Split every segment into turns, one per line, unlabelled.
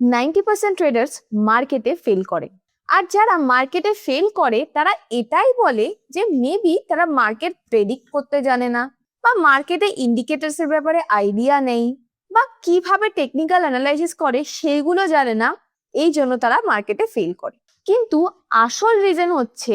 90% traders মার্কেটে fail করে। আর যারা মার্কেটে ফেল করে তারা এটাই বলে যে মেবি তারা মার্কেট প্রেডিক্ট করতে জানে না, বা মার্কেটে ইন্ডিকেটরস এর ব্যাপারে আইডিয়া নেই, বা কিভাবে টেকনিক্যাল অ্যানালাইসিস করে সেগুলো জানে না, এই জন্য তারা মার্কেটে ফেল করে। কিন্তু আসল রিজন হচ্ছে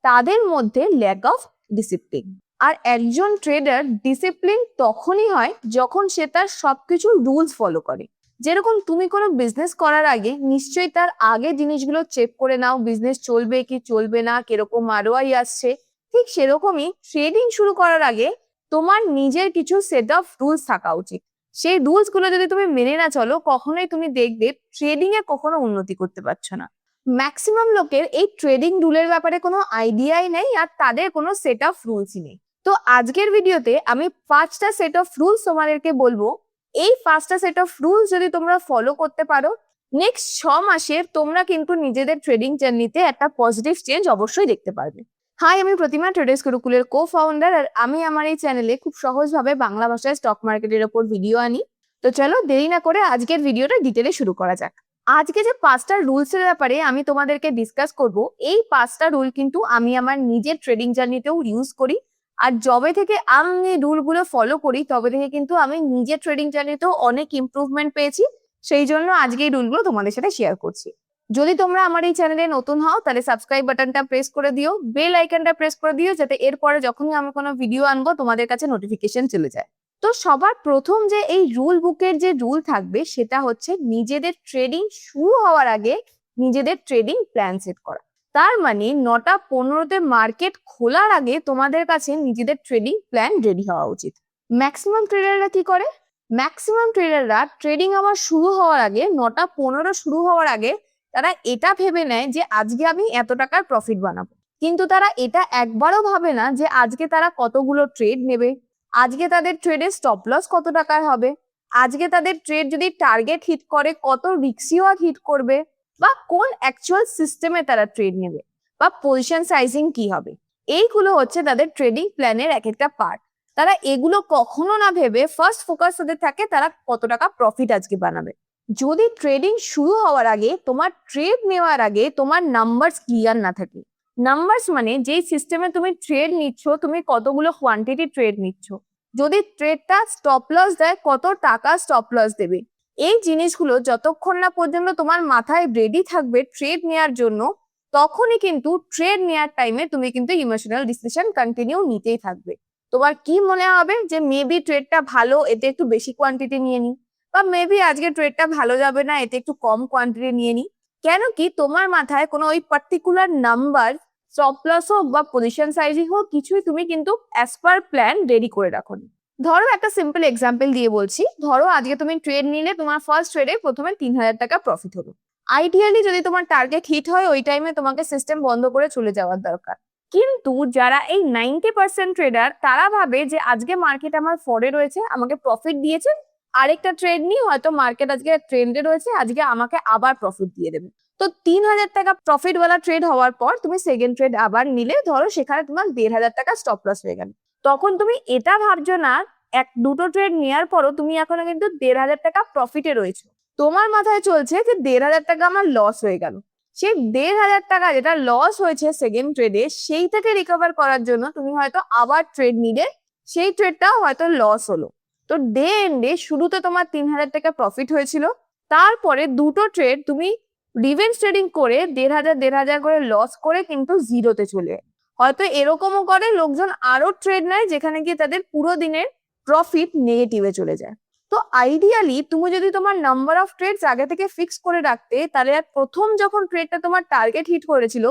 তাদের মধ্যে ল্যাক অফ ডিসিপ্লিন। আর একজন ট্রেডার ডিসিপ্লিন তখনই হয় যখন সে তার সবকিছু রুলস ফলো করে। যেরকম তুমি কোনো বিজনেস করার আগে নিশ্চয়ই তার আগে জিনিসগুলো চেক করে নাও, বিজনেস চলবে কি চলবে না, কিরকম আরওআই আসছে। ঠিক সেরকমই ট্রেডিং শুরু করার আগে তোমার নিজের কিছু সেট অফ রুলস থাকা উচিত। সেই রুলস গুলো যদি তুমি মেনে না চলো, কখনোই তুমি দেখবে ট্রেডিং এ কখনো উন্নতি করতে পারছো না। ম্যাক্সিমাম লোকের এই ট্রেডিং রুলের ব্যাপারে কোনো আইডিয়াই নেই, আর তাদের কোনো সেট অফ রুলসই নেই। তো আজকের ভিডিওতে আমি 5টা সেট অফ রুলস তোমাদেরকে বলবো। এই 5টা সেট অফ রুলস যদি তোমরা ফলো করতে পারো, নেক্সট 6 মাসে তোমরা কিন্তু নিজেদের ট্রেডিং জার্নিতে একটা পজিটিভ চেঞ্জ অবশ্যই দেখতে পারবে। হাই, আমি প্রতিমা, ট্রেডার্স গুরুকুলের কো-ফাউন্ডার, আর আমি আমার এই চ্যানেলে খুব সহজভাবে বাংলা ভাষায় স্টক মার্কেটের ওপর ভিডিও আনি। তো চলো দেরি না করে আজকের ভিডিওটা ডিটেলে শুরু করা যাক। আজকে যে 5টা রুলস এর ব্যাপারে আমি তোমাদেরকে ডিসকাস করব, এই 5টা রুল কিন্তু আমি আমার নিজের ট্রেডিং জার্নিতেও ইউজ করি। আর যবে থেকে আমি রুলগুলো ফলো করি তবে থেকে কিন্তু আমি নিজের ট্রেডিং জার্নিতেও অনেক ইমপ্রুভমেন্ট পেয়েছি। সেই জন্য আজকে এই রুলগুলো তোমাদের সাথে শেয়ার করছি। যদি তোমরা আমার এই চ্যানেলে নতুন হও তাহলে সাবস্ক্রাইব বাটনটা প্রেস করে দিও, বেল আইকনটা প্রেস করে দিও, যাতে এরপরে যখনই আমি কোনো ভিডিও আনবো তোমাদের কাছে নোটিফিকেশন চলে যায়। তো সবার প্রথম যে এই রুল বুকের যে রুল থাকবে সেটা হচ্ছে নিজেদের ট্রেডিং শুরু হওয়ার আগে নিজেদের ট্রেডিং প্ল্যান সেট করা। তার মানে 9টা 15-তে মার্কেট খোলার আগে তোমাদের কাছে নিজেদের ট্রেডিং প্ল্যান রেডি হওয়া উচিত। ম্যাক্সিমাম ট্রেডাররা কি করে? ম্যাক্সিমাম ট্রেডাররা ট্রেডিং আওয়ার শুরু হওয়ার আগে, 9টা 15 শুরু হওয়ার আগে তারা এটা ভেবে নেয় যে আজকে আমি এত টাকার প্রফিট বানাবো। কিন্তু তারা এটা একবারও ভাবে না যে আজকে তারা কতগুলো ট্রেড নেবে, আজকে তাদের ট্রেডের স্টপ লস কত টাকার হবে, আজকে তাদের ট্রেড যদি টার্গেট হিট করে কত রিস্কিও হিট করবে, বা কোন অ্যাকচুয়াল সিস্টেমে তারা ট্রেড নেবে, বা পজিশন সাইজিং কি হবে। এইগুলো হচ্ছে তাদের ট্রেডিং প্ল্যানের এক একটা পার্ট। তারা এগুলো কখনো না ভেবে ফার্স্ট ফোকাস ওদের থাকে তারা কত টাকা প্রফিট আজকে বানাবে। যদি ট্রেডিং শুরু হওয়ার আগে, তোমার ট্রেড নেওয়ার আগে তোমার নাম্বারস ক্লিয়ার না থাকে, নাম্বারস মানে যেই সিস্টেমে তুমি ট্রেড নিচ্ছ তুমি কতগুলো কোয়ান্টিটি ট্রেড নিচ্ছ, যদি ট্রেডটা স্টপ লস দেয় কত টাকা স্টপ লস দেবে, এই জিনিসগুলো যতক্ষণ না পর্যন্ত তোমার মাথায় রেডি থাকবে ট্রেড নেওয়ার জন্য, তখনই কিন্তু ট্রেড নেওয়ার টাইমে তুমি কিন্তু ইমোশনাল ডিসিশন কন্টিনিউ নিতেই থাকবে। তোমার কি মনে হবে যে মেবি ট্রেডটা ভালো, এতে একটু বেশি কোয়ান্টিটি নিয়ে নি, বা মেবি আজকে ট্রেডটা ভালো যাবে না, এতে একটু কম কোয়ান্টিটি নিয়ে নি। কেন কি তোমার মাথায় কোনো ওই পার্টিকুলার নাম্বার, স্টপ লস হোক বা পজিশন সাইজিং হোক, কিছুই তুমি কিন্তু অ্যাজ পার প্ল্যান রেডি করে রাখো। ধরো একটা সিম্পল এক্সাম্পল দিয়ে বলছি, ধরো আজকে তুমি ট্রেড নিলে, তোমার ফার্স্ট ট্রেডে প্রথমে 3000 টাকা প্রফিট হলো। আইডিয়ালি যদি তোমার টার্গেট হিট হয় ওই টাইমে তোমাকে সিস্টেম বন্ধ করে চলে যাওয়ার দরকার। কিন্তু যারা এই 90% ট্রেডার, তারা ভাবে যে আজকে মার্কেট আমার ফরে রয়েছে, আমাকে প্রফিট দিয়েছে, আরেকটা ট্রেড নিয়ে হয়তো মার্কেট আজকে ট্রেন্ডে রয়েছে, আজকে আমাকে আবার প্রফিট দিয়ে দেবে। তো 3000 টাকা প্রফিট ওয়ালা ট্রেড হওয়ার পর তুমি সেকেন্ড ট্রেড আবার নিলে, ধরো সেখানে তোমার 1500 টাকা স্টপ লস হয়ে গেল। তখন তুমি এটা ভাবছো না দুটো ট্রেড নেওয়ার পরও তুমি এখনো কিন্তু 1500 টাকা প্রফিটে রয়েছে। তোমার মাথায় চলছে যে 1500 টাকা আমার লস হয়ে গেল। সেই 1500 টাকা যেটা লস হয়েছে সেকেন্ড ট্রেডে, সেই থেকে রিকভার করার জন্য তুমি হয়তো আবার ট্রেড নিলে, সেই ট্রেডটাও হয়তো লস হলো। তো ডে এন্ডে শুরুতে তোমার 3000 টাকা প্রফিট হয়েছিল, তারপরে দুটো ট্রেড তুমি রিভেঞ্জ ট্রেডিং করে 1500 করে লস করে কিন্তু জিরোতে চলে। হয়তো এরকমও করে লোকজন আরো ট্রেড নেয় যেখানে গিয়ে তাদের পুরো দিনের প্রফিট নেগেটিভে চলে যায়। তো আইডিয়ালি তুমি যদি তোমার নাম্বার অফ ট্রেডস আগে থেকে ফিক্স করে রাখতে, তাহলে আর প্রথম যখন ট্রেডটা তোমার টার্গেট হিট করেছিল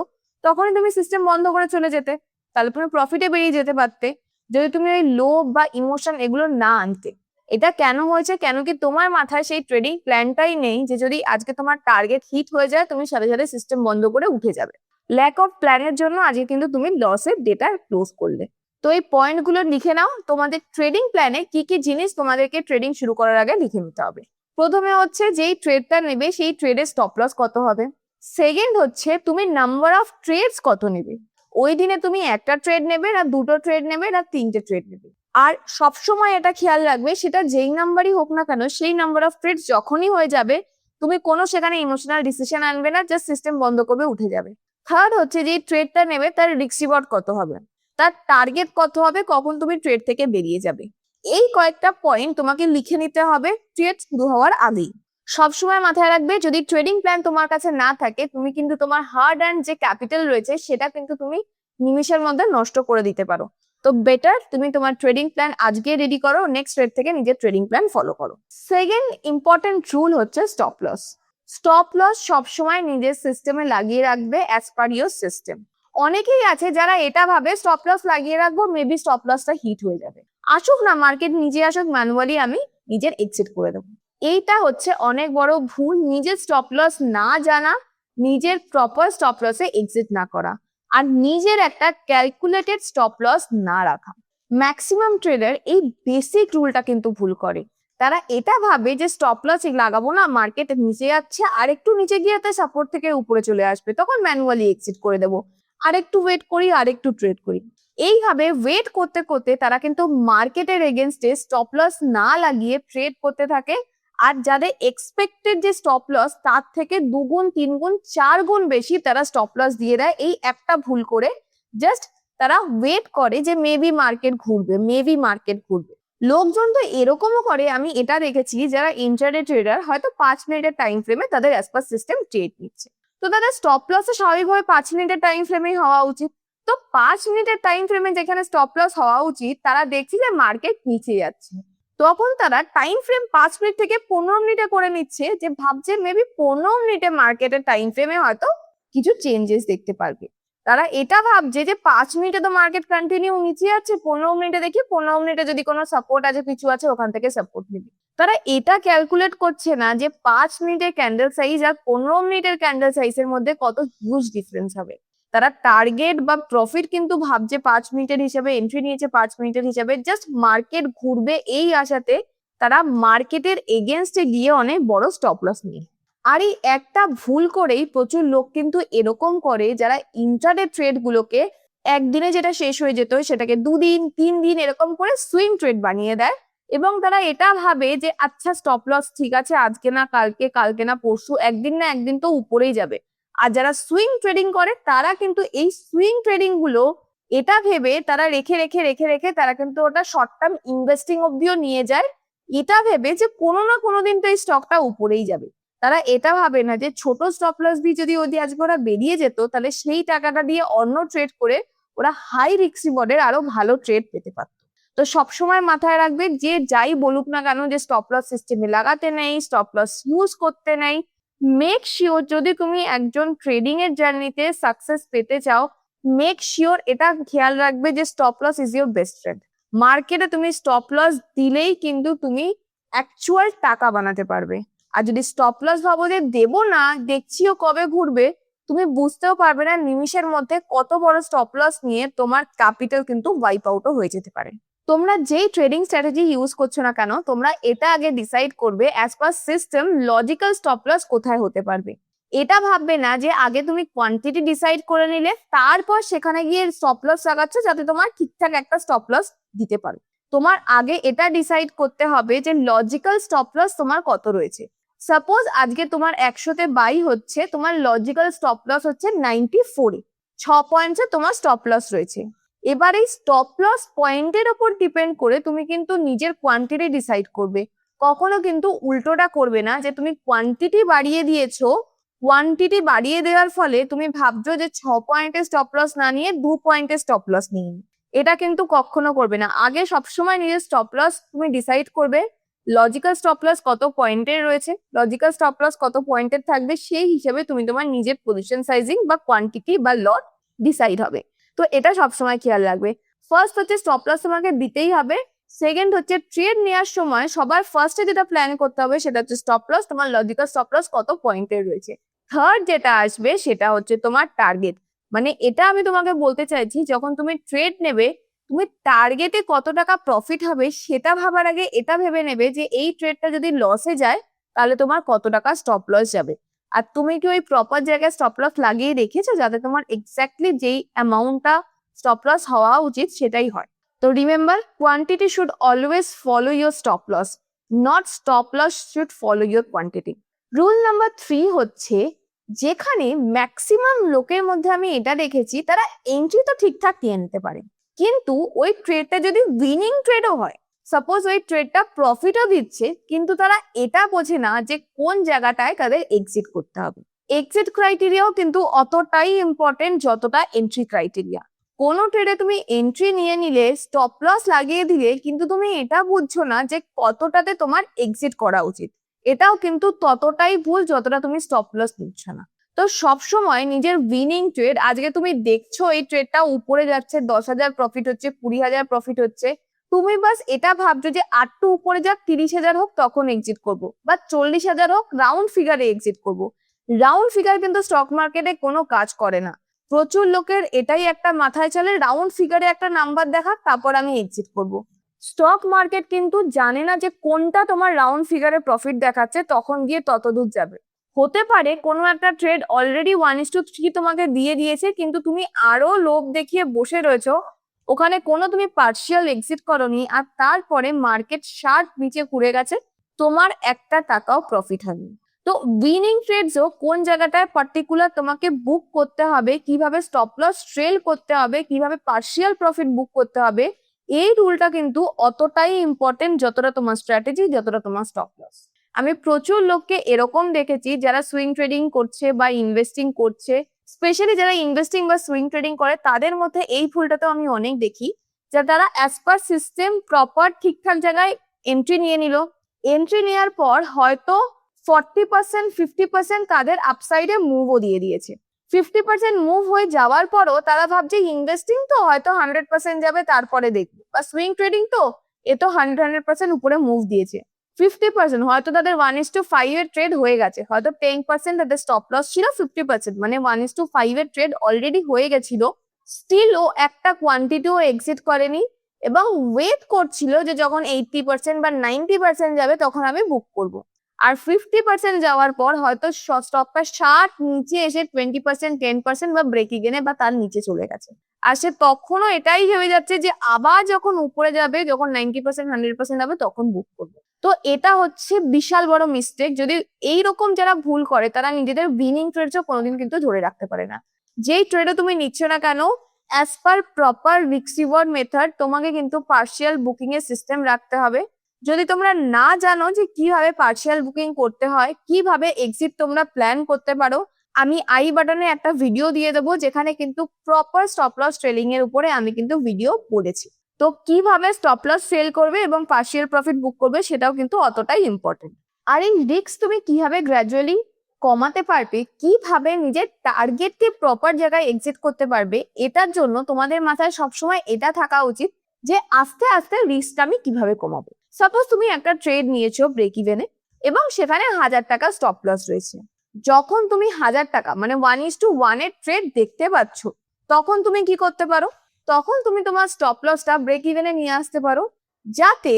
তখনই তুমি সিস্টেম বন্ধ করে চলে যেতে, তাহলে তুমি প্রফিটে বেরিয়ে যেতে পারতে, যদি তুমি ওই লোভ বা ইমোশন এগুলো না আনতে। এটা কেন হয়েছে? কেন কি তোমার মাথায় সেই ট্রেডিং প্ল্যানটাই নেই যে যদি আজকে তোমার টার্গেট হিট হয়ে যায় তুমি সাথে সাথে সিস্টেম বন্ধ করে উঠে যাবে। ল্যাক অফ প্ল্যানের জন্য আজকে কিন্তু তুমি লসের ডেটা ক্লোজ করলে। তো এই পয়েন্টগুলো লিখে নাও, তোমাদের ট্রেডিং প্ল্যানে কি কি জিনিস তোমাদেরকে ট্রেডিং শুরু করার আগে লিখে নিতে হবে। প্রথমে হচ্ছে যেই ট্রেডটা নেবে সেই ট্রেডের স্টপ লস কত হবে। সেকেন্ড হচ্ছে তুমি নাম্বার অফ ট্রেডস কত নেবে, ওই দিনে তুমি একটা ট্রেড নেবে না দুটো ট্রেড নেবে না তিনটে ট্রেড নেবে। আর সবসময় এটা খেয়াল রাখবে, সেটা যেই নাম্বারই হোক না কেন, সেই নাম্বার অফ ট্রেডস যখনই হয়ে যাবে তুমি কোনো সেখানে ইমোশনাল ডিসিশন আনবে না, জাস্ট সিস্টেম বন্ধ করবে, উঠে যাবে। থার্ড হচ্ছে যে ট্রেডটা নেবে তার রিস্ক রিওয়ার্ড কত হবে, তার টার্গেট কত হবে, কখন তুমি ট্রেড থেকে বেরিয়ে যাবে। এই কয়েকটা পয়েন্ট তোমাকে লিখে নিতে হবে ট্রেড শুরু হওয়ার আগেই। সবসময় মাথায় রাখবে, যদি ট্রেডিং প্ল্যান তোমার কাছে না থাকে, তুমি কিন্তু তোমার হার্ড আর্ন যে ক্যাপিটাল রয়েছে সেটা কিন্তু তুমি নিমিষের মধ্যে নষ্ট করে দিতে পারো। তো বেটার তুমি তোমার ট্রেডিং প্ল্যান আজকে রেডি করো, নেক্সট ট্রেড থেকে নিজের ট্রেডিং প্ল্যান ফলো করো। সেকেন্ড ইম্পর্টেন্ট রুল হচ্ছে স্টপ লস। স্টপ লস সবসময় নিজের সিস্টেমে লাগিয়ে রাখবে অ্যাজ পার ইউর সিস্টেম। অনেকেই আছে যারা এটা ভাবে স্টপ লস লাগিয়ে রাখবো, মেবি স্টপ লসটা হিট হয়ে যাবে, আসুক না মার্কেট নিজে আসুক, ম্যানুয়ালি আমি নিজের এক্সিট করে দেবো। এইটা হচ্ছে অনেক বড় ভুল, নিজের স্টপ লস না জানা, নিজের প্রপার স্টপ লসে এক্সিট না করা, আর নিজের একটা ক্যালকুলেটেড স্টপ লস না রাখা। ম্যাক্সিমাম ট্রেডার এই বেসিক রুলটা কিন্তু ভুল করে। তারা এটা ভাবে যে স্টপ লস লাগাবো না, মার্কেট নিচে যাচ্ছে, আর একটু নিচে গিয়ে সাপোর্ট থেকে উপরে চলে আসবে, তখন ম্যানুয়ালি এক্সিট করে দেবো, আর একটু ওয়েট করি, আর একটু ট্রেড করি। এইভাবে ওয়েট করতে করতে তারা কিন্তু মার্কেটের এগেনস্টে স্টপ লস না লাগিয়ে ট্রেড করতে থাকে। আর যাদের এক্সপেক্টেড যে স্টপ লস তার থেকে 2 গুণ 3 গুণ 4 গুণ বেশি তারা স্টপ লস দিয়ে দেয়, এই একটা ভুল করে। জাস্ট তারা ওয়েট করে যে মেবি মার্কেট ঘুরবে, মেবি মার্কেট ঘুরবে। লোকজন তো এরকমও করে, আমি এটা দেখেছি, যারা ইন্টারডে ট্রেডার হয়তো 5 মিনিটের টাইম ফ্রেমে তাদের অ্যাজ পার সিস্টেম ট্রেড নিচ্ছে, তো তাদের স্টপ লসে স্বাভাবিকভাবে 5 মিনিটের টাইম ফ্রেমেই হওয়া উচিত। তো 5 মিনিটের টাইম ফ্রেমে যেখানে স্টপ লস হওয়া উচিত, তারা দেখছি যে মার্কেট নিচে যাচ্ছে, তখন তারা টাইম ফ্রেম 5 মিনিট থেকে 15 মিনিটে করে নিচ্ছে, যে ভাবছে মেবি 15 মিনিটে মার্কেটের টাইম ফ্রেমে হয়তো কিছু চেঞ্জেস দেখতে পারবে। তারা এটা ভাবছে যে 5 মিনিটে তো মার্কেট কন্টিনিউ নিচে যাচ্ছে, 15 মিনিটে দেখি 15 মিনিটে যদি কোনো সাপোর্ট আছে, কিছু আছে, ওখান থেকে সাপোর্ট নিবে। তারা এটা ক্যালকুলেট করছে না যে 5 মিনিটের ক্যান্ডেল সাইজ আর 15 মিনিটের ক্যান্ডেল সাইজের মধ্যে কত হিউজ ডিফারেন্স হবে। তারা টার্গেট বা প্রফিট কিন্তু ভাবছে 5 মিনিটের হিসাবে, এন্ট্রি নিয়েছে 5 মিনিটের হিসাবে, জাস্ট মার্কেট ঘুরবে এই আশাতে তারা মার্কেটের এগেনস্টে গিয়ে অনেক বড় স্টপ লস নিয়ে। আর এই একটা ভুল করেই প্রচুর লোক কিন্তু এরকম করে, যারা ইন্ট্রাডে ট্রেড গুলোকে একদিনে যেটা শেষ হয়ে যেত সেটাকে 2 দিন 3 দিন এরকম করে সুইং ট্রেড বানিয়ে দেয়, এবং তারা এটা ভাবে যে আচ্ছা স্টপ লস ঠিক আছে, আজকে না কালকে, কালকে না পরশু, একদিন না একদিন তো উপরেই যাবে। আর যারা সুইং ট্রেডিং করে তারা কিন্তু এই সুইং ট্রেডিং গুলো এটা ভেবে তারা রেখে রেখে রেখে রেখে তারা কিন্তু ওটা শর্ট টার্ম ইনভেস্টিং অব্দিও নিয়ে যায়, এটা ভেবে যে কোনো না কোনো দিন তো এই স্টকটা উপরেই যাবে। তারা এটা ভাবে না যে ছোট স্টপ লস দিয়ে যদি আজকে ওরা বেরিয়ে যেত, তাহলে সেই টাকাটা দিয়ে অন্য ট্রেড করে ওরা হাই রিস্ক রিওয়ার্ডের আরো ভালো ট্রেড পেতে পারত। তো সবসময় মাথায় রাখবে, যে যাই বলুক না কেন যে স্টপ লস সিস্টেমে লাগাতে নেই, স্টপ লস ইউজ করতে নেই, মেক শিওর যদি তুমি একজন ট্রেডিং এর জার্নিতে সাকসেস পেতে চাও, মেক শিওর এটা খেয়াল রাখবে যে stop loss is your best friend. মার্কেটে তুমি স্টপ লস দিলেই কিন্তু তুমি অ্যাকচুয়াল টাকা বানাতে পারবে। আর যদি স্টপ লস ভাবো যে দেবো না, দেখছিও কবে ঘুরবে, তুমি বুঝতেও পারবে না নিমিষের মধ্যে কত বড় স্টপ লস নিয়ে তোমার ক্যাপিটাল কিন্তু ওয়াইপ আউটও হয়ে যেতে পারে। তোমরা যেই ট্রেডিং স্ট্র্যাটেজি ইউজ করছো না কেন, তোমরা এটা আগে ডিসাইড করবে as per system logical stop loss কোথায় হতে পারবে। এটা ভাববে না যে আগে তুমি কোয়ান্টিটি ডিসাইড করে নিলে তারপর সেখানে গিয়ে স্টপ লস লাগাচ্ছ যাতে তোমার ঠিকঠাক একটা স্টপ লস দিতে পারো। তোমার আগে এটা ডিসাইড করতে হবে যে লজিক্যাল স্টপ লস তোমার কত রয়েছে। সাপোজ আজকে তোমার 100-তে বাই হচ্ছে, তোমার লজিক্যাল স্টপ লস হচ্ছে 94-এ, 6 পয়েন্টে তোমার স্টপ লস রয়েছে। এবার এই স্টপ লস পয়েন্টের উপর ডিপেন্ড করে তুমি কিন্তু নিজের কোয়ান্টিটি ডিসাইড করবে। কখনো কিন্তু উল্টোটা করবে না যে তুমি কোয়ান্টিটি বাড়িয়ে দিয়েছো, কোয়ান্টিটি বাড়িয়ে দেওয়ার ফলে তুমি ভাবছো যে 6 পয়েন্টের স্টপ লস না নিয়ে 2 পয়েন্টের স্টপ লস নিয়ে। এটা কিন্তু কখনো করবে না। আগে সবসময় নিজের স্টপ লস তুমি ডিসাইড করবে, লজিক্যাল স্টপ লস কত পয়েন্টের রয়েছে, লজিক্যাল স্টপ লস কত পয়েন্টের থাকবে, সেই হিসেবে তুমি তোমার নিজের পজিশন সাইজিং বা কোয়ান্টিটি বা লট ডিসাইড হবে। তো এটা সবসময় খেয়াল রাখবে। ফার্স্ট হচ্ছে স্টপ লস তোমাকে দিতেই হবে। সেকেন্ড হচ্ছে ট্রেড নেওয়ার সময় সবার ফার্স্টে যেটা প্ল্যান করতে হবে সেটা হচ্ছে স্টপ লস, তোমার লজিক্যাল স্টপ লস কত পয়েন্টের রয়েছে। থার্ড যেটা আসবে সেটা হচ্ছে তোমার টার্গেট। মানে এটা আমি তোমাকে বলতে চাইছি, যখন তুমি ট্রেড নেবে, তুমি টার্গেটে কত টাকা প্রফিট হবে সেটা ভাবার আগে এটা ভেবে নেবে যে এই ট্রেডটা যদি লসে যায় তাহলে তোমার কত টাকা স্টপ লস যাবে। আর তুমি কি ওই প্রপার জায়গায় স্টপ লস লাগিয়ে রেখেছো যাতে তোমার এক্স্যাক্টলি যেই অ্যামাউন্টটা স্টপ লস হওয়া উচিত সেটাই হয়। তো remember, quantity should always follow your stop loss, not stop loss should follow your quantity. Rule number 3 হচ্ছে, যেখানে ম্যাক্সিমাম লোকের মধ্যে আমি এটা দেখেছি, তারা এন্ট্রি তো ঠিকঠাক নিয়ে নিতে পারে, কিন্তু ওই ট্রেডটা যদি উইনিং ট্রেডও হয়, সাপোজ ওই ট্রেডটা প্রফিটও দিচ্ছে, কিন্তু তারা এটা বোঝে না যে কোন জায়গাটায় তাদের এক্সিট করতে হবে। এক্সিট ক্রাইটেরিয়াও কিন্তু অতটাই ইম্পর্টেন্ট যতটা এন্ট্রি ক্রাইটেরিয়া। কোনো ট্রেডে তুমি এন্ট্রি নিয়ে নিলে, স্টপ লস লাগিয়ে দিলে, কিন্তু তুমি এটা বুঝছো না যে কতটাতে তোমার এক্সিট করা উচিত, এটাও কিন্তু ততটাই ভুল যতটা তুমি স্টপ লস নিচ্ছ না। তো সবসময় নিজের উইনিং ট্রেড, আজকে তুমি দেখছো এই ট্রেডটা উপরে যাচ্ছে, 10,000 প্রফিট হচ্ছে, 20,000 প্রফিট হচ্ছে, তুমি বাস এটা ভাবছো যে আটটু উপরে যাক, 30,000 হোক তখন এক্সিট করব, বা 40,000 হোক রাউন্ড ফিগারে এক্সিট করব। রাউন্ড ফিগার কিন্তু স্টক মার্কেটে কোনো কাজ করে না। প্রচুর লোকের এটাই একটা মাথায় চলে, রাউন্ড ফিগারে একটা নাম্বার দেখা, তারপর আমি এক্সিট করব। স্টক মার্কেট কিন্তু জানে না যে কোনটা তোমার রাউন্ড ফিগারে প্রফিট দেখাচ্ছে, তখন গিয়ে তত দূর যাবে। হতে পারে কোনো একটা ট্রেড অলরেডি 1:3 তোমাকে দিয়ে দিয়েছে, কিন্তু তুমি আরো লোভ দেখিয়ে বসে রয়েছো, ওখানে কোনো তুমি পার্শিয়াল এক্সিট করোনি, আর তারপরে মার্কেট শার্প নিচে ঘুরে গেছে, তোমার একটা টাকাও প্রফিট হয়নি। তো উইনিং ট্রেডসও কোন জায়গাটায় পার্টিকুলার তোমাকে বুক করতে হবে, কিভাবে স্টপ লস ট্রেল করতে হবে, কিভাবে পার্শিয়াল প্রফিট বুক করতে হবে, এই রুলটা কিন্তু অতটাই ইম্পর্টেন্ট যতটা তোমার স্ট্র্যাটেজি, যতটা তোমার স্টপ লস। আমি প্রচুর লোককে এরকম দেখেছি যারা সুইং ট্রেডিং করছে বা ইনভেস্টিং করছে, স্পেশালি যারা ইনভেস্টিং বা সুইং ট্রেডিং করে, তাদের মধ্যে এই ভুলটা তো আমি অনেক দেখি, যে তারা অ্যাজ পার সিস্টেম প্রপার ঠিকঠাক জায়গায় এন্ট্রি নিয়ে নিল, এন্ট্রি নেওয়ার পর হয়তো 40% 50% তাদের আপসাইডে মুভও দিয়ে দিয়েছে। 50% মুভ হয়ে যাওয়ার পরও তারা ভাবছে ইনভেস্টিং তো হয়তো 100% যাবে, তারপরে দেখবো, বা সুইং ট্রেডিং তো এ তো 100% উপরে মুভ দিয়েছে। 50% হয়তো তাদের 1:5 এর ট্রেড হয়ে গেছে, হয়তো 10% তাদের স্টপ লস ছিল, 50% মানে 1:5 এর ট্রেড অলরেডি হয়ে গেছিল, স্টিল ও একটা কোয়ান্টিটিও এক্সিট করেনি, এবং ওয়েট করছিল যে যখন 80% বা 90% যাবে তখন আমি বুক করব। আর 50% যাওয়ার পর হয়তো স্টকটা 60 নিচে এসে 20% 10% বা ব্রেক ইভেনে বা তার নিচে চলে গেছে, আর সে তখনও এটাই ভেবে যাচ্ছে যে আবার যখন উপরে যাবে, যখন 90% 100% যাবে তখন বুক করবে। তো এটা হচ্ছে বিশাল বড় মিস্টেক। যদি এইরকম যারা ভুল করে, তারা নিজেদের উইনিং ট্রেডও কোনোদিন কিন্তু ধরে রাখতে পারে না। যেই ট্রেডও তুমি নিচ্ছ না কেন, as per proper risk reward method তোমাকে কিন্তু পার্শিয়াল বুকিং এর সিস্টেম রাখতে হবে। যদি তোমরা না জানো যে কিভাবে পার্শিয়াল বুকিং করতে হয়, কিভাবে এক্সিট তোমরা প্ল্যান করতে পারো, আমি আই বাটনে একটা ভিডিও দিয়ে দেবো, যেখানে কিন্তু প্রপার স্টপ লস ট্রেলিং এর উপরে আমি কিন্তু ভিডিও বলেছি। তো কিভাবে স্টপ লস সেল করবে এবং পার্শিয়াল প্রফিট বুক করবে, সেটাও কিন্তু অতটাই ইম্পর্টেন্ট। আর এই রিস্ক তুমি কিভাবে গ্র্যাজুয়ালি কমাতে পারবে, কিভাবে নিজের টার্গেটকে প্রপার জায়গায় এক্সিট করতে পারবে, এটার জন্য তোমাদের মাথায় সবসময় এটা থাকা উচিত যে আস্তে আস্তে রিস্কটা আমি কিভাবে কমাবো। সাপোজ তুমি একটা ট্রেড নিয়েছো ব্রেক ইভেনে, এবং সেখানে 1,000 টাকা স্টপ লস রয়েছে। যখন তুমি 1,000 টাকা মানে 1:1 এর ট্রেড দেখতে পাচ্ছ, তখন তুমি কি করতে পারো, তখন তুমি তোমার স্টপ লসটা ব্রেক ইভেনে নিয়ে আসতে পারো, যাতে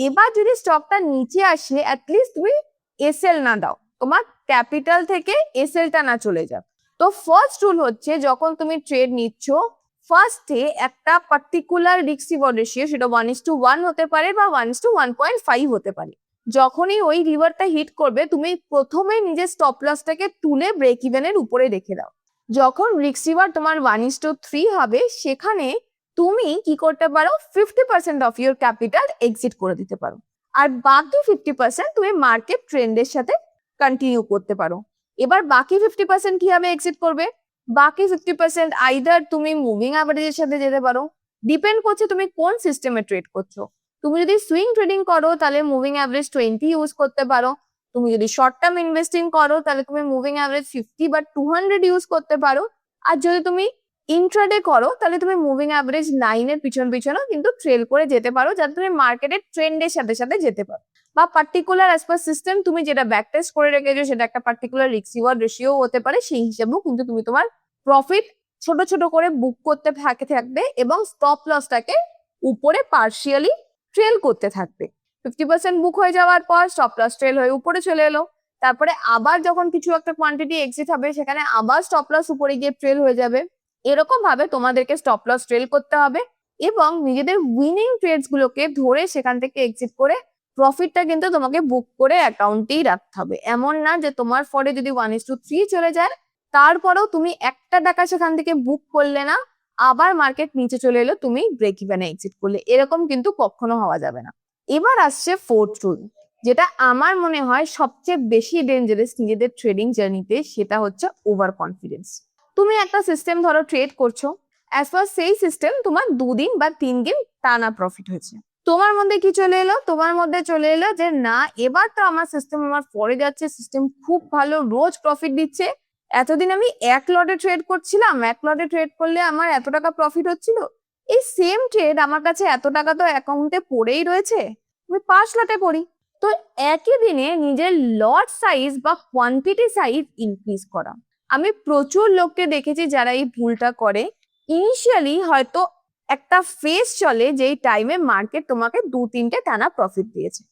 এবার যদি স্টকটা নিচে আসে অ্যাটলিস্ট তুমি এসএল না দাও, তোমার ক্যাপিটাল থেকে এসএলটা না চলে যাক। তো ফার্স্ট রুল হচ্ছে, যখন তুমি ট্রেড নিচ্ছ, ফার্স্টে একটা পার্টিকুলার রিস্ক রিওয়ার্ড রেশিও, সেটা 1:1 হতে পারে বা 1:1.5 হতে পারে, যখনই ওই রিওয়ার্ডটা হিট করবে, তুমি প্রথমে নিজের স্টপ লসটাকে তুলে ব্রেক ইভেনের উপরে রেখে দাও। যখন রিস্ক রিওয়ার্ড তোমার 1:3 হবে, সেখানে তুমি কি করতে পারো, 50% অফ ইউর ক্যাপিটাল এক্সিট করে দিতে পারো, আর বাকি 50% তুমি মার্কেট ট্রেন্ডের সাথে কন্টিনিউ করতে পারো। এবার বাকি 50% কিভাবে এক্সিট করবে, বাকি 50% আইদার তুমি মুভিং অ্যাভারেজের সাথে যেতে পারো, ডিপেন্ড করছে তুমি কোন সিস্টেমে ট্রেড করছো। তুমি যদি সুইং ট্রেডিং করো তাহলে মুভিং অ্যাভারেজ 20 ইউজ করতে পারো, তুমি যদি শর্ট টার্ম ইনভেস্টিং করো তাহলে তুমি মুভিং অ্যাভারেজ 50 বা 200 ইউজ করতে পারো, আর যদি তুমি ইন্ট্রাডে করো তাহলে তুমি মুভিং অ্যাভারেজ লাইনের পিছনেও কিন্তু ট্রেল করে যেতে পারো, যাতে তুমি মার্কেটের ট্রেন্ডের সাথে সাথে যেতে পারো। বা পার্টিকুলার অ্যাজ পার সিস্টেম তুমি যেটা ব্যাক টেস্ট করে রেখেছো, সেটা একটা পার্টিকুলার রিস্ক রিওয়ার্ড রেশিও হতে পারে, সেই হিসেবেও কিন্তু তুমি তোমার প্রফিট ছোট ছোট করে বুক করতে থাকবে, এবং স্টপ লসটাকে উপরে পার্শিয়ালি ট্রেল করতে থাকবে। 50% বুক হয়ে যাওয়ার পর স্টপ লস ট্রেল হয়ে উপরে চলে এলো, তারপরে আবার যখন কিছু একটা কোয়ান্টিটি এক্সিট হবে, সেখানে আবার স্টপ লস উপরে গিয়ে ট্রেল হয়ে যাবে। এরকম ভাবে তোমাদেরকে স্টপ লস ট্রেল করতে হবে, এবং নিজেদের উইনিং ট্রেডস গুলোকে ধরে সেখান থেকে এক্সিট করে প্রফিটটা কিন্তু তোমাকে বুক করে অ্যাকাউন্টেই রাখতে হবে। এমন না যে তোমার ফরে যদি 1:3 চলে যায় তারপরেও তুমি একটা টাকা সেখান থেকে বুক করলে না, আবার মার্কেট নিচে চলে এলো, তুমি ব্রেক ইভেনে এক্সিট করলে, এরকম কিন্তু কখনো হওয়া যাবে না। এবার আসছে ফোর্থ রুল, যেটা আমার মনে হয় সবচেয়ে বেশি ডেঞ্জারাস নিজেদের ট্রেডিং জার্নিতে, সেটা হচ্ছে ওভার কনফিডেন্স। তুমি একটা সিস্টেম ধরো ট্রেড করছো, অ্যাজ পার সেই সিস্টেম তোমার 2 দিন বা 3 দিন টানা প্রফিট হয়েছে, তোমার মধ্যে কি চলে এলো, তোমার মধ্যে চলে এলো যে না, এবার তো আমার সিস্টেম আমার পরে যাচ্ছে, সিস্টেম খুব ভালো, রোজ প্রফিট দিচ্ছে, এতদিন আমি 1 লটে ট্রেড করছিলাম, 1 লটে ট্রেড করলে আমার এত টাকা প্রফিট হচ্ছিল, এই সেম ট্রেড আমার কাছে এত টাকা তো অ্যাকাউন্টে পড়েই রয়েছে, আমি 5 লটে করি। তো একই দিনে নিজের লট সাইজ বা কোয়ান্টিটি সাইজ ইনক্রিজ করা। আমি প্রচুর লোককে দেখেছি যারা এই ভুলটা করে। ইনিশিয়ালি হয়তো একটা ফেজ চলে যেই টাইমে মার্কেট তোমাকে 2-3টে টানা প্রফিট দিয়েছে,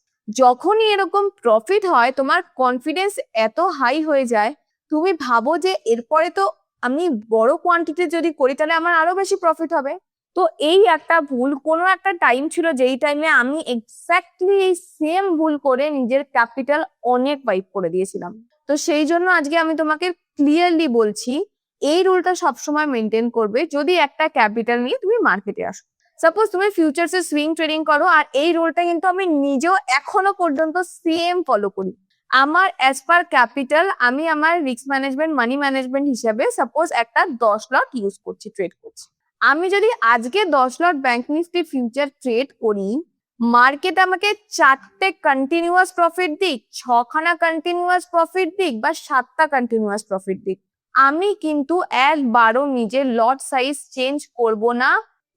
যখনই এরকম প্রফিট হয় তোমার কনফিডেন্স এত হাই হয়ে যায়, তুমি ভাবো যে এরপরে তো আমি বড় কোয়ান্টিটি যদি করি তাহলে আমার আরো বেশি প্রফিট হবে। তো এই একটা ভুল, কোনো একটা টাইম ছিল যেই টাইমে আমি এক্স্যাক্টলি এই সেম ভুল করে নিজের ক্যাপিটাল অনেক ওয়াইপ করে দিয়েছিলাম। তো সেই জন্য আজকে আমি তোমাকে ক্লিয়ারলি বলছি, এই রুলটা সবসময় মেনটেন করবে যদি একটা ক্যাপিটাল নিয়ে তুমি মার্কেটে আসো। সাপোজ তুমি ফিউচার্সে সুইং ট্রেডিং করো, আর এই রুলটা কিন্তু আমি নিজেও এখনো পর্যন্ত সেম ফলো করি। আমার অ্যাজ পার ক্যাপিটাল আমি আমার রিস্ক ম্যানেজমেন্ট, মানি ম্যানেজমেন্ট হিসাবে সাপোজ একটা 10 লট ইউজ করছি, ট্রেড করছি। আমি যদি আজকে 10 লট ব্যাংক নিফটি ফিউচার ট্রেড করি, মার্কেট আমাকে 4টে কন্টিনিউয়াস প্রফিট দিক, 6খানা কন্টিনিউয়াস প্রফিট দিক বা 7টা কন্টিনিউয়াস প্রফিট দিক, আমি কিন্তু একবারও নিজের লট সাইজ চেঞ্জ করব না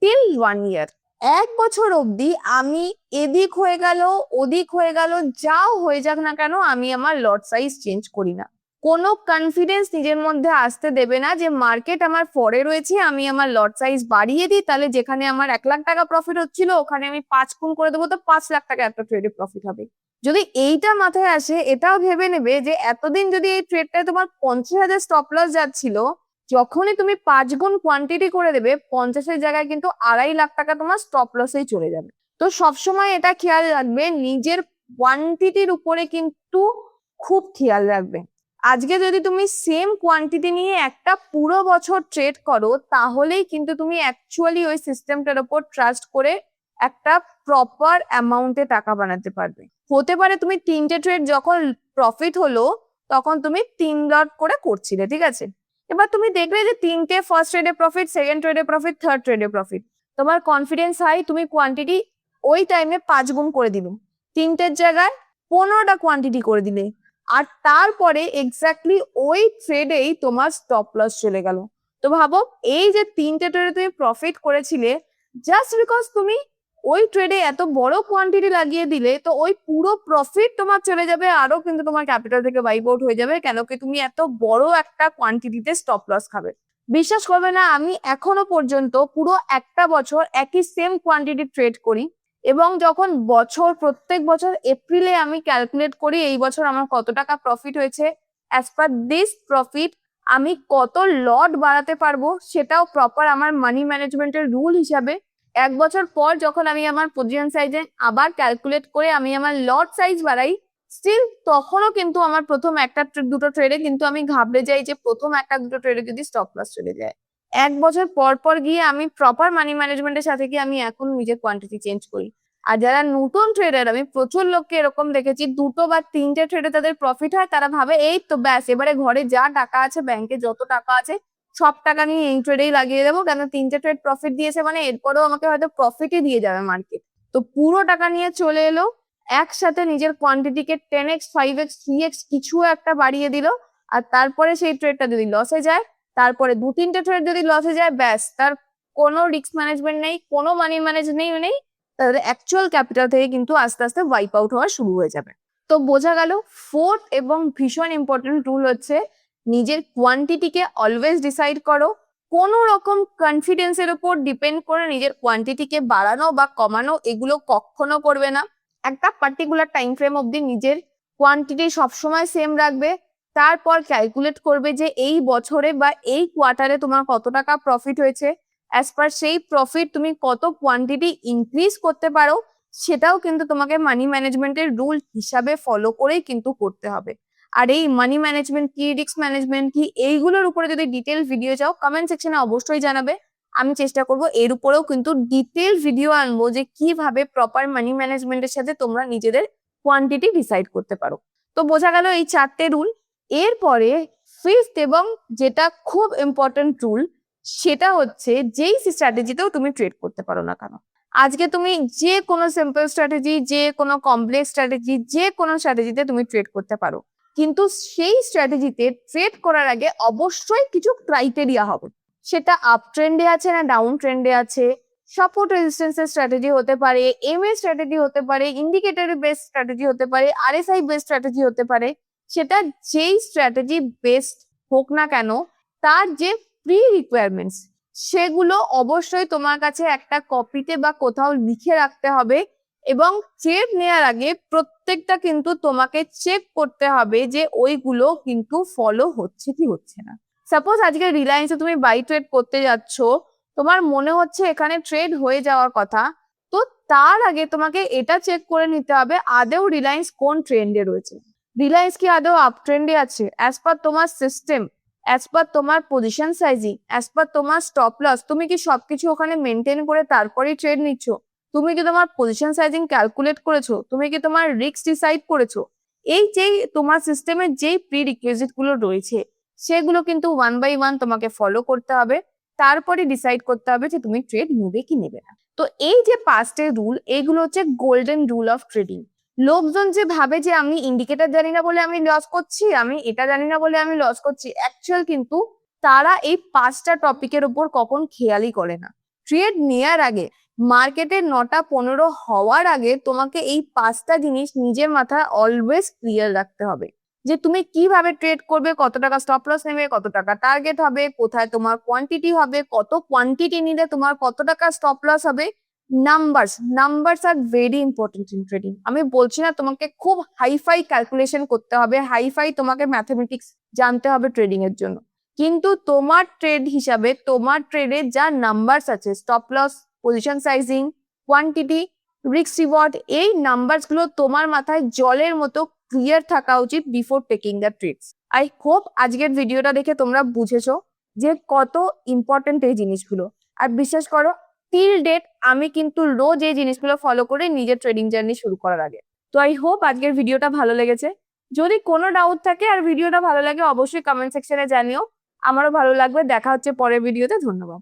টিল 1 ইয়ার। 1 বছর অবধি আমি এদিক হয়ে গেল ওদিক হয়ে গেল যাও হয়ে যাক না কেন, আমি আমার লট সাইজ চেঞ্জ করি না। কোনো কনফিডেন্স নিজের মধ্যে আসতে দেবে না যে মার্কেট আমার ফরে রয়েছে, আমি আমার লট সাইজ বাড়িয়ে দিই, তাহলে যেখানে আমার 1 লাখ টাকা প্রফিট হচ্ছিল ওখানে আমি 5 গুণ করে দেবো, তো 5 লাখ টাকা একটা ট্রেডে প্রফিট হবে। যদি এইটা মাথায় আসে, এটাও ভেবে নেবে যে এতদিন যদি এই ট্রেডটায় তোমার 50,000 স্টপ লস যাচ্ছিল, যখনই তুমি 5 গুণ কোয়ান্টিটি করে দেবে 50-এর জায়গায় কিন্তু 2.5 লাখ টাকা তোমার স্টপ লসেই চলে যাবে। তো সবসময় এটা খেয়াল রাখবে, নিজের কোয়ান্টিটির উপরে কিন্তু খুব খেয়াল রাখবে। আজকে যদি তুমি সেম কোয়ান্টিটি নিয়ে একটা পুরো বছর ট্রেড করো, তাহলেই কিন্তু তুমি অ্যাকচুয়ালি ওই সিস্টেমটার উপর ট্রাস্ট করে একটা প্রপার অ্যামাউন্টে টাকা বানাতে পারবে। হতে পারে তুমি 3টে ট্রেড যখন প্রফিট হলো তখন তুমি 3 লট করে করছিলে, ঠিক আছে, এবার তুমি দেখলে যে 3টে ফার্স্ট ট্রেডে প্রফিট, সেকেন্ড ট্রেডে প্রফিট, থার্ড ট্রেডে প্রফিট, তোমার কনফিডেন্স হাই, তুমি কোয়ান্টিটি ওই টাইমে 5 গুণ করে দিলে, 3টের জায়গায় 15টা কোয়ান্টিটি করে দিলে, আর তারপরে এক্স্যাক্টলি ওই ট্রেডেই তোমার স্টপ লস চলে গেল। তো ভাবো, এই যে 3টে ট্রেডে তুমি প্রফিট করেছিলে, জাস্ট বিকজ তুমি ওই ট্রেডে এত বড় কোয়ান্টিটি লাগিয়ে দিলে, তো ওই পুরো প্রফিট তোমার চলে যাবে, আরো কিন্তু তোমার ক্যাপিটাল থেকে ওয়াইপ আউট হয়ে যাবে, কেন কি তুমি এত বড় একটা কোয়ান্টিটিতে স্টপ লস খাবে। বিশ্বাস করবে না, আমি এখনো পর্যন্ত পুরো একটা বছর একই সেম কোয়ান্টিটি ট্রেড করি, এবং যখন প্রত্যেক বছর এপ্রিলে আমি ক্যালকুলেট করি এই বছর আমার কত টাকা প্রফিট হয়েছে, অ্যাজ পার দিস প্রফিট আমি কত লট বাড়াতে পারবো, সেটাও প্রপার আমার মানি ম্যানেজমেন্টের রুল হিসাবে 1 বছর পর যখন আমি আমার পজিশন সাইজে আবার ক্যালকুলেট করে আমি আমার লট সাইজ বাড়াই, স্টিল তখনও কিন্তু আমার প্রথম একটা দুটো ট্রেডে কিন্তু আমি ঘাবড়ে যাই যে প্রথম একটা দুটো ট্রেডে যদি স্টপ লস চলে যায়। 1 বছর পর পর গিয়ে আমি প্রপার মানি ম্যানেজমেন্টের সাথে গিয়ে আমি এখন নিজের কোয়ান্টিটি চেঞ্জ করি। আর যারা নতুন ট্রেডার, আমি প্রচুর লোককে এরকম দেখেছি, 2টো বা 3টে ট্রেডে তাদের প্রফিট হয়, তারা ভাবে এই তো ব্যাস, এবারে ঘরে যা টাকা আছে, ব্যাংকে যত টাকা আছে সব টাকা নিয়ে এই ট্রেডেই লাগিয়ে দেবো, কেন 3টে ট্রেড প্রফিট দিয়েছে মানে এরপরেও আমাকে হয়তো প্রফিটই দিয়ে যাবে মার্কেট। তো পুরো টাকা নিয়ে চলে এলো, একসাথে নিজের কোয়ান্টিটিকে 10x 5x 3x কিছু একটা বাড়িয়ে দিল, আর তারপরে সেই ট্রেডটা যদি লসে যায়, তারপরে 2-3টে ট্রেড যদি লসে যায়, ব্যাস, তার কোনো রিস্ক ম্যানেজমেন্ট নেই, কোনো মানি ম্যানেজমেন্ট নেই, তাদের অ্যাকচুয়াল ক্যাপিটাল থেকে কিন্তু আস্তে আস্তে ওয়াইপ আউট হওয়া শুরু হয়ে যাবে। তো বোঝা গেল, ফোর্থ এবং ভীষণ ইম্পর্টেন্ট রুল হচ্ছে নিজের কোয়ান্টিটিকে অলওয়েজ ডিসাইড করো। কোনো রকম কনফিডেন্সের উপর ডিপেন্ড করে নিজের কোয়ান্টিটিকে বাড়ানো বা কমানো এগুলো কখনো করবে না। একটা পার্টিকুলার টাইম ফ্রেম অবধি নিজের কোয়ান্টিটি সবসময় সেম রাখবে, তারপর ক্যালকুলেট করবে যে এই বছরে বা এই কোয়ার্টারে তোমার কত টাকা প্রফিট হয়েছে, অ্যাজ পার সেই প্রফিট তুমি কত কোয়ান্টিটি ইনক্রিজ করতে পারো, সেটাও কিন্তু তোমাকে মানি ম্যানেজমেন্টের রুল হিসাবে ফলো করেই কিন্তু করতে হবে। আর এই মানি ম্যানেজমেন্ট কি, রিস্ক ম্যানেজমেন্ট কি, এইগুলোর উপরে যদি ডিটেল ভিডিও চাও কমেন্ট সেকশনে অবশ্যই জানাবে। আমি চেষ্টা করব এর উপরেও কিন্তু ডিটেল ভিডিও আনবো যে কিভাবে প্রপার মানি ম্যানেজমেন্টের সাথে তোমরা নিজেদের কোয়ান্টিটি ডিসাইড করতে পারো। তো বোঝা গেল এই 4টে রুল। এরপরে ফিফথ এবং যেটা খুব ইম্পর্টেন্ট রুল, সেটা হচ্ছে যেই স্ট্র্যাটেজিতেও তুমি ট্রেড করতে পারো না কেন, আজকে তুমি যে কোনো সিম্পল স্ট্র্যাটেজি, যে কোনো কমপ্লেক্স স্ট্র্যাটেজি, যে কোনো স্ট্র্যাটেজিতে তুমি ট্রেড করতে পারো, কিন্তু সেই স্ট্র্যাটেজিতে ট্রেড করার আগে অবশ্যই কিছু ক্রাইটেরিয়া হবে। সেটা আপ ট্রেন্ডে আছে না ডাউন ট্রেন্ডে আছে, সাপোর্ট রেজিস্ট্যান্সের স্ট্র্যাটেজি হতে পারে, এমএ স্ট্র্যাটেজি হতে পারে, ইন্ডিকেটর বেসড স্ট্র্যাটেজি হতে পারে, আরএসআই বেসড স্ট্র্যাটেজি হতে পারে। সেটা যেই স্ট্র্যাটেজি বেসড হোক না কেন, তার যে প্রি রিকোয়ারমেন্টস সেগুলো অবশ্যই তোমার কাছে একটা কপিতে বা কোথাও লিখে রাখতে হবে। এবং ট্রেড নেওয়ার আগে প্রত্যেকটা কিন্তু তোমাকে চেক করতে হবে যে ওইগুলো কিন্তু ফলো হচ্ছে কি হচ্ছে না। সাপোজ আজকে রিলায়েন্সে তুমি বাই ট্রেড করতে যাচ্ছ, তোমার মনে হচ্ছে এখানে ট্রেড হয়ে যাওয়ার কথা, তো তার আগে তোমাকে এটা চেক করে নিতে হবে আদৌ রিলায়েন্স কোন ট্রেন্ডে রয়েছে, রিলায়েন্স কি আদৌ আপ ট্রেন্ডে আছে অ্যাজ পার তোমার সিস্টেম, অ্যাজ পার তোমার পজিশন সাইজিং, অ্যাজ পার তোমার স্টপ লস। তুমি কি সবকিছু ওখানে মেনটেন করে তারপরেই ট্রেড নিচ্ছ? তুমি কি তোমার পজিশন সাইজিং ক্যালকুলেট করেছো? তুমি কি তোমার রিস্ক ডিসাইড করেছো? এই যেই তোমার সিস্টেমের যেই প্রি রিকুইজিট গুলো রয়েছে সেগুলো কিন্তু 1 বাই 1 তোমাকে ফলো করতে হবে। তারপরে ডিসাইড করতে হবে যে তুমি ট্রেড নেবে কি নেবে না। তো এই যে 5টে রুল, এইগুলো হচ্ছে গোল্ডেন রুল অফ ট্রেডিং। লোকজন যে ভাবে যে আমি ইন্ডিকেটর জানি না বলে আমি লস করছি, আমি এটা জানি না বলে আমি লস করছি, অ্যাকচুয়াল কিন্তু তারা এই 5টা টপিকের উপর কখন খেয়ালই করে না। ট্রেড নেয়ার আগে, মার্কেটের 9টা 15 হওয়ার আগে তোমাকে এই 5টা জিনিস নিজের মাথায় অলওয়েজ ক্লিয়ার রাখতে হবে যে তুমি কিভাবে ট্রেড করবে, কত টাকা স্টপ লস নেবে, কত টাকা টার্গেট হবে, কোথায় তোমার কোয়ান্টিটি হবে, কত কোয়ান্টিটি নিলে তোমার কত টাকা স্টপ লস হবে। Numbers are very important in trading. আমি বলছি না তোমাকে খুব হাইফাই ক্যালকুলেশন করতে হবে, হাইফাই তোমাকে ম্যাথমেটিক্স জানতে হবে ট্রেডিং এর জন্য, কিন্তু তোমার ট্রেড হিসাবে তোমার ট্রেডে যা নাম্বারস আছে, stop loss, position sizing, quantity, risk reward, এই নাম্বারস গুলো তোমার মাথায় জলের মতো ক্লিয়ার থাকা উচিত before taking the trades. I hope আজকের ভিডিওটা দেখে তোমরা বুঝেছো যে কত ইম্পর্টেন্ট এই জিনিসগুলো। আর বিশ্বাস করো, টিল ডেট আমি কিন্তু রোজ এই জিনিসগুলো ফলো করে নিজের ট্রেডিং জার্নি শুরু করার আগে। তো আই হোপ আজকের ভিডিওটা ভালো লেগেছে। যদি কোনো ডাউট থাকে আর ভিডিওটা ভালো লাগে অবশ্যই কমেন্ট সেকশনে জানিও, আমারও ভালো লাগবে। দেখা হচ্ছে পরের ভিডিওতে। ধন্যবাদ।